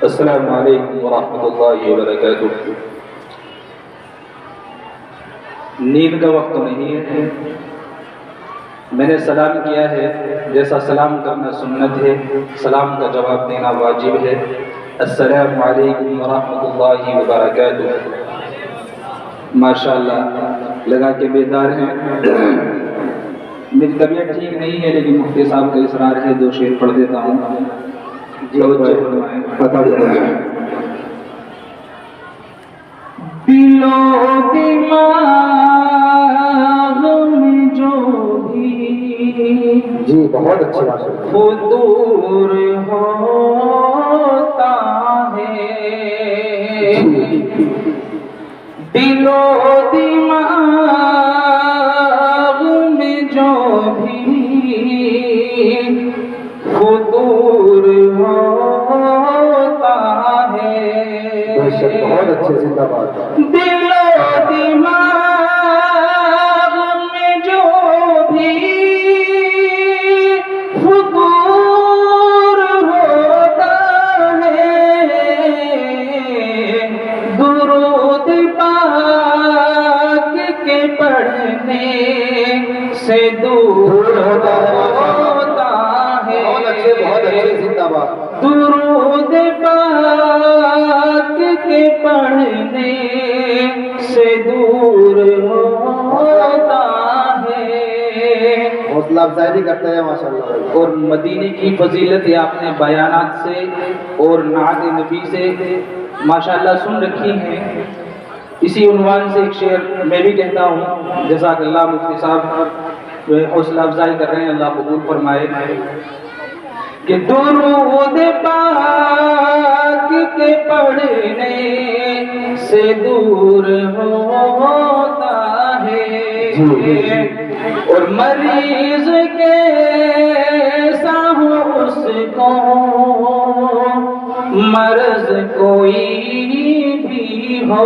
السلام علیکم ورحمۃ اللہ وبرکاتہ۔ نیند کا وقت تو نہیں ہے، میں نے سلام کیا ہے، جیسا سلام کرنا سنت ہے سلام کا جواب دینا واجب ہے۔ السلام علیکم ورحمۃ اللہ وبرکاتہ۔ ماشاءاللہ لگا کے بیدار ہیں۔ میری طبیعت ٹھیک نہیں ہے لیکن مفتی صاحب کا اصرار ہے، 2 شعر پڑھ دیتا ہوں۔ دل و دماغ میں جو بھی جی بہت اچھی بات ہے۔ فطور ہوتا ہے، دل و دماغ میں جو بھی فطور ہوتا ہے، بہت اچھے، زندہ باد۔ دل و دماغ میں جو بھی فطور ہوتا ہے، درود پاک کے پڑھنے سے دور ہوتا ہے، بہت اچھے، زندہ باد۔ درود پاک کے پڑھنے سے دور ہوتا ہے۔ حوصلہ افزائی کرتے ہیں ماشاءاللہ۔ اور مدینے کی فضیلت آپ نے بیانات سے اور نعت نبی سے ماشاءاللہ سن رکھی ہیں۔ اسی عنوان سے ایک شعر میں بھی کہتا ہوں۔ جزاک اللہ مفتی صاحب، حوصلہ افزائی کر رہے ہیں، اللہ قبول فرمائے۔ کہ درود پاک کے پڑھنے سے دور ہوتا ہے، اور مریض کیسا ہو اس کو مرض کوئی بھی ہو،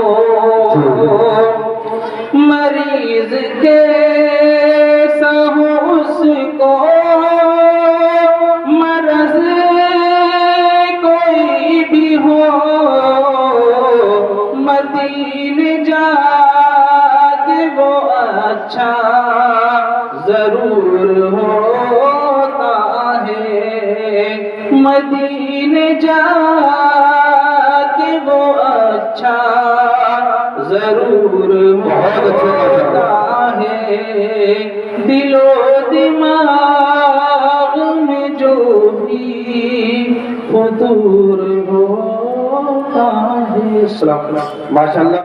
مریض کیسا ہو اس کو مرض کوئی بھی ہو، مدینے جا کے وہ اچھا ضرور ہوتا ہے، مدینے جا کے وہ اچھا ضرور ہوتا ہے، دل و دماغ میں جو بھی فطور ہوتا ہے۔ السلام علیکم۔ ماشاءاللہ۔